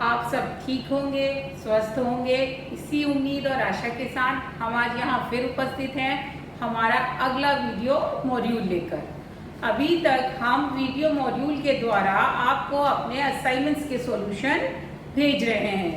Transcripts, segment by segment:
आप सब ठीक होंगे, स्वस्थ होंगे, इसी उम्मीद और आशा के साथ हम आज यहाँ फिर उपस्थित हैं हमारा अगला वीडियो मॉड्यूल लेकर। अभी तक हम वीडियो मॉड्यूल के द्वारा आपको अपने असाइनमेंट्स के सॉल्यूशन भेज रहे हैं।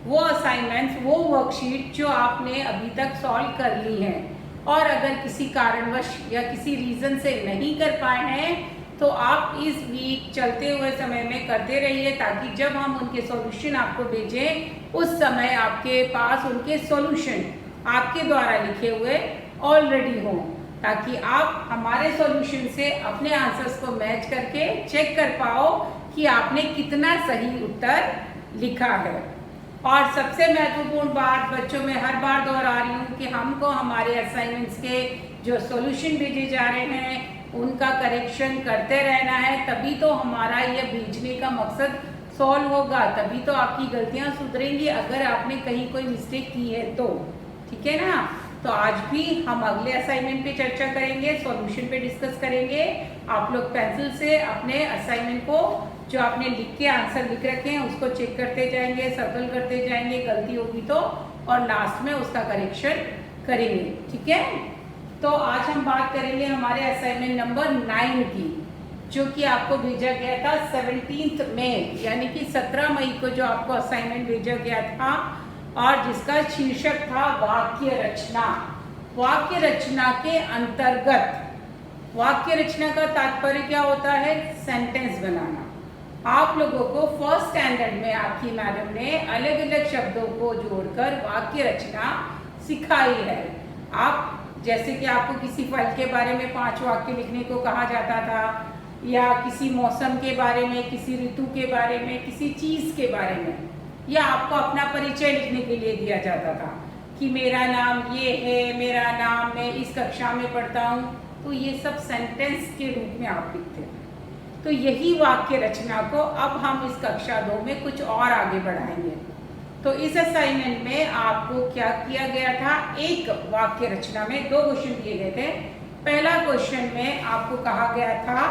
वो असाइनमेंट्स, वो वर्कशीट जो आपने अभी तक सॉल्व कर ली हैं और अगर किसी कारणवश या किसी रीज़न से नहीं कर पाए हैं तो आप इस वीक चलते हुए समय में करते रहिए, ताकि जब हम उनके सॉल्यूशन आपको भेजें उस समय आपके पास उनके सॉल्यूशन आपके द्वारा लिखे हुए ऑलरेडी हों, ताकि आप हमारे सॉल्यूशन से अपने आंसर्स को मैच करके चेक कर पाओ कि आपने कितना सही उत्तर लिखा है। और सबसे महत्वपूर्ण बात बच्चों में हर बार दोहरा रही हूँ कि हमको हमारे असाइनमेंट्स के जो सॉल्यूशन भेजे जा रहे हैं उनका करेक्शन करते रहना है, तभी तो हमारा यह भेजने का मकसद सॉल्व होगा, तभी तो आपकी गलतियां सुधरेंगी अगर आपने कहीं कोई मिस्टेक की है तो। ठीक है ना। तो आज भी हम अगले असाइनमेंट पे चर्चा करेंगे, सॉल्यूशन पे डिस्कस करेंगे। आप लोग पेंसिल से अपने असाइनमेंट को जो आपने लिख के आंसर लिख रखे हैं उसको चेक करते जाएंगे, सर्कल करते जाएंगे, गलती होगी तो, और लास्ट में उसका करेक्शन करेंगे। ठीक है। तो आज हम बात करेंगे हमारे असाइनमेंट नंबर 9 की, जो कि आपको भेजा गया था 17 मई, यानी कि 17 मई को जो आपको असाइनमेंट भेजा गया था और जिसका शीर्षक था वाक्य रचना। वाक्य रचना के अंतर्गत, वाक्य रचना का तात्पर्य क्या होता है? सेंटेंस बनाना। आप लोगों को फर्स्ट स्टैंडर्ड में आपकी मैडम ने अलग अलग शब्दों को जोड़कर वाक्य रचना सिखाई है। आप जैसे कि आपको किसी फल के बारे में 5 वाक्य लिखने को कहा जाता था, या किसी मौसम के बारे में, किसी ऋतु के बारे में, किसी चीज़ के बारे में, या आपको अपना परिचय लिखने के लिए दिया जाता था कि मेरा नाम ये है, मेरा नाम, मैं इस कक्षा में पढ़ता हूँ। तो ये सब सेंटेंस के रूप में आप लिखते हैं। तो यही वाक्य रचना को अब हम इस कक्षा 2 में कुछ और आगे बढ़ाएंगे। तो इस असाइनमेंट में आपको क्या किया गया था? एक वाक्य रचना में 2 क्वेश्चन दिए गए थे। पहला क्वेश्चन में आपको कहा गया था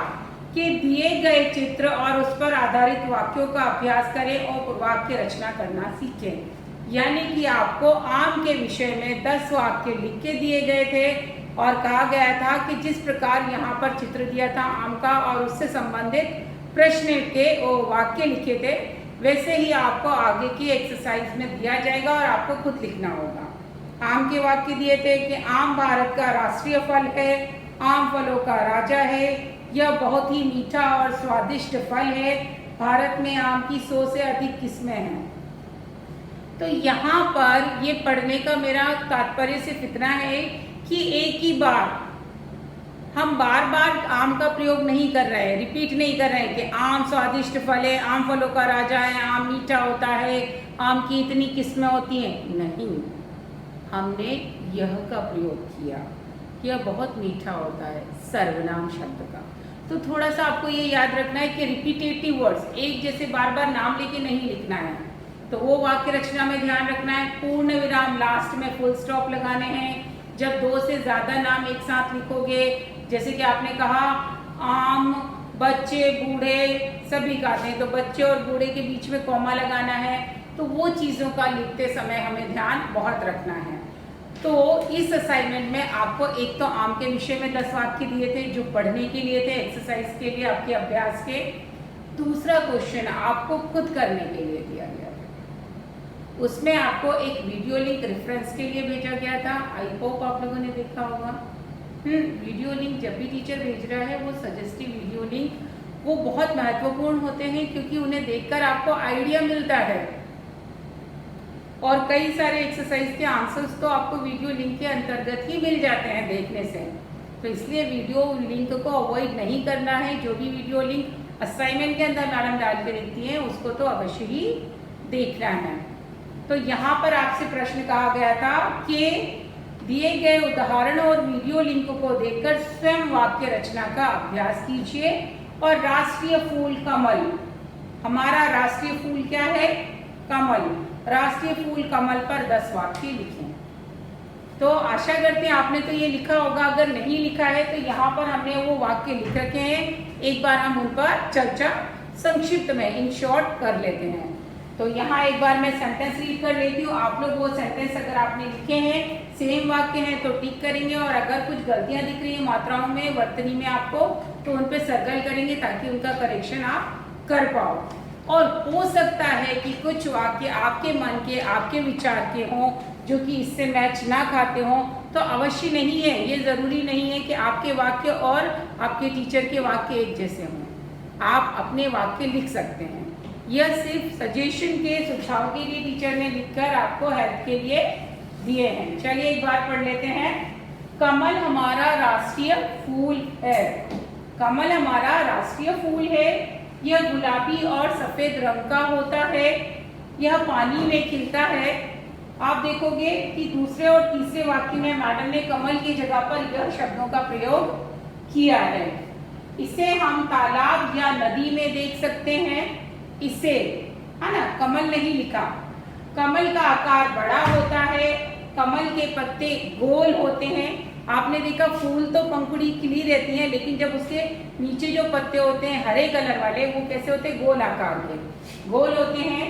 कि दिए गए चित्र और उस पर आधारित वाक्यों का अभ्यास करें और वाक्य रचना करना सीखें। यानी कि आपको आम के विषय में 10 वाक्य लिख के दिए गए थे और कहा गया था कि जिस प्रकार यहाँ पर चित्र दिया था आम का और उससे संबंधित प्रश्न के वाक्य लिखे थे, वैसे ही आपको आगे की एक्सरसाइज में दिया जाएगा और आपको खुद लिखना होगा। आम के वाक्य दिए थे कि आम भारत का राष्ट्रीय फल है, आम फलों का राजा है, यह बहुत ही मीठा और स्वादिष्ट फल है, भारत में आम की 100 से अधिक किस्में हैं। तो यहाँ पर ये पढ़ने का मेरा तात्पर्य सिर्फ इतना है कि एक ही बार हम बार बार आम का प्रयोग नहीं कर रहे हैं, रिपीट नहीं कर रहे हैं कि आम स्वादिष्ट फल है, आम फलों का राजा है, आम मीठा होता है, आम की इतनी किस्में होती हैं। नहीं, हमने यह का प्रयोग किया, यह बहुत मीठा होता है, सर्वनाम शब्द का। तो थोड़ा सा आपको ये याद रखना है कि रिपीटेटिव वर्ड्स, एक जैसे बार बार नाम लेके नहीं लिखना है। तो वो वाक्य रचना में ध्यान रखना है, पूर्ण विराम लास्ट में फुल स्टॉप लगाने हैं। जब 2 से ज़्यादा नाम एक साथ लिखोगे, जैसे कि आपने कहा आम, बच्चे, बूढ़े सभी गाते हैं, तो बच्चे और बूढ़े के बीच में कॉमा लगाना है। तो वो चीज़ों का लिखते समय हमें ध्यान बहुत रखना है। तो इस असाइनमेंट में आपको एक तो आम के विषय में 10 वाक्य दिए थे जो पढ़ने के लिए थे, एक्सरसाइज के लिए, आपके अभ्यास के। दूसरा क्वेश्चन आपको खुद करने के लिए दिया गया था, उसमें आपको एक वीडियो लिंक रेफरेंस के लिए भेजा गया था। आई होप आप लोगों ने देखा होगा। वीडियो लिंक जब भी टीचर भेज रहा है, वो सजेस्टिव वीडियो लिंक वो बहुत महत्वपूर्ण होते हैं, क्योंकि उन्हें देखकर आपको आइडिया मिलता है और कई सारे एक्सरसाइज के आंसर्स तो आपको वीडियो लिंक के अंतर्गत ही मिल जाते हैं देखने से। तो इसलिए वीडियो लिंक को अवॉइड नहीं करना है। जो भी वीडियो लिंक असाइनमेंट के अंदर मैडम डाल के देती हैं उसको तो अवश्य ही देखना है। तो यहाँ पर आपसे प्रश्न कहा गया था कि दिए गए उदाहरण और वीडियो लिंक को देखकर स्वयं वाक्य रचना का अभ्यास कीजिए। और राष्ट्रीय फूल कमल, हमारा राष्ट्रीय फूल क्या है? कमल। राष्ट्रीय फूल कमल पर 10 वाक्य लिखें। तो आशा करते हैं आपने तो ये लिखा होगा। अगर नहीं लिखा है तो यहाँ पर हमने वो वाक्य लिख रखे हैं, एक बार हम उन पर चर्चा संक्षिप्त में इन शॉर्ट कर लेते हैं। तो यहाँ एक बार मैं सेंटेंस रीड कर लेती हूँ। आप लोग वो सेंटेंस अगर आपने लिखे हैं, सेम वाक्य हैं, तो टिक करेंगे, और अगर कुछ गलतियाँ दिख रही है मात्राओं में, वर्तनी में आपको, तो उन पे सर्कल करेंगे ताकि उनका करेक्शन आप कर पाओ। और हो सकता है कि कुछ वाक्य आपके मन के, आपके विचार के हों, जो कि इससे मैच ना खाते हों, तो अवश्य नहीं है, ये ज़रूरी नहीं है कि आपके वाक्य और आपके टीचर के वाक्य एक जैसे हों। आप अपने वाक्य लिख सकते हैं। यह सिर्फ सजेशन के, सुझाव के लिए टीचर ने लिखकर आपको हेल्प के लिए दिए हैं। चलिए एक बार पढ़ लेते हैं। कमल हमारा राष्ट्रीय फूल है। कमल हमारा राष्ट्रीय फूल है। यह गुलाबी और सफेद रंग का होता है। यह पानी में खिलता है। आप देखोगे कि दूसरे और तीसरे वाक्य में मैडम ने कमल की जगह पर यह शब्दों का प्रयोग किया है। इसे हम तालाब या नदी में देख सकते हैं। इसे, है ना, कमल नहीं लिखा। कमल का आकार बड़ा होता है। कमल के पत्ते गोल होते हैं। आपने देखा फूल तो पंखुड़ी खिली रहती है, लेकिन जब उसके नीचे जो पत्ते होते हैं हरे कलर वाले, वो कैसे होते हैं? गोल आकार के, गोल होते हैं।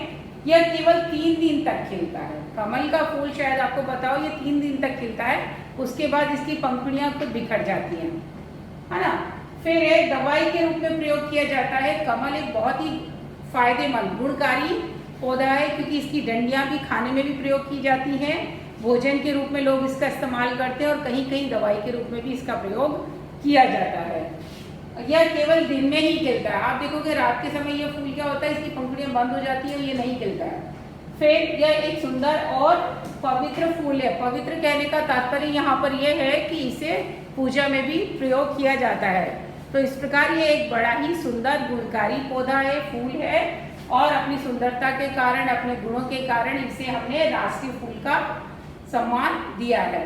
यह केवल 3 दिन तक खिलता है। कमल का फूल शायद आपको बताओ, ये 3 दिन तक खिलता है, उसके बाद इसकी पंखुड़ियां खुद बिखर जाती हैं, है ना। फिर एक दवाई के रूप में प्रयोग किया जाता है। कमल एक बहुत ही फायदेमंद, गुणकारी पौधा है, क्योंकि इसकी डंडियां भी खाने में भी प्रयोग की जाती हैं, भोजन के रूप में लोग इसका इस्तेमाल करते हैं, और कहीं कहीं दवाई के रूप में भी इसका प्रयोग किया जाता है। यह केवल दिन में ही खिलता है। आप देखोगे रात के समय यह फूल क्या होता है, इसकी पंखुड़ियां बंद हो जाती है, ये नहीं खिलता है। फिर यह एक सुंदर और पवित्र फूल है। पवित्र कहने का तात्पर्य यहाँ पर यह है कि इसे पूजा में भी प्रयोग किया जाता है। तो इस प्रकार ये एक बड़ा ही सुंदर गुणकारी पौधा है, फूल है, और अपनी सुंदरता के कारण, अपने गुणों के कारण इसे हमने राष्ट्रीय फूल का सम्मान दिया है।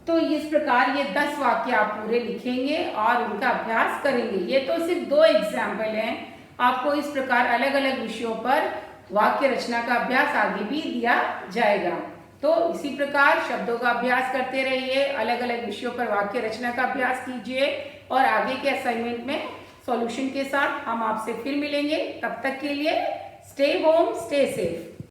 तो इस प्रकार ये 10 वाक्य आप पूरे लिखेंगे और उनका अभ्यास करेंगे। ये तो सिर्फ 2 एग्जाम्पल हैं। आपको इस प्रकार अलग अलग विषयों पर वाक्य रचना का अभ्यास आगे भी दिया जाएगा। तो इसी प्रकार शब्दों का अभ्यास करते रहिए, अलग अलग विषयों पर वाक्य रचना का अभ्यास कीजिए, और आगे के असाइनमेंट में सॉल्यूशन के साथ हम आपसे फिर मिलेंगे। तब तक के लिए स्टे होम, स्टे सेफ।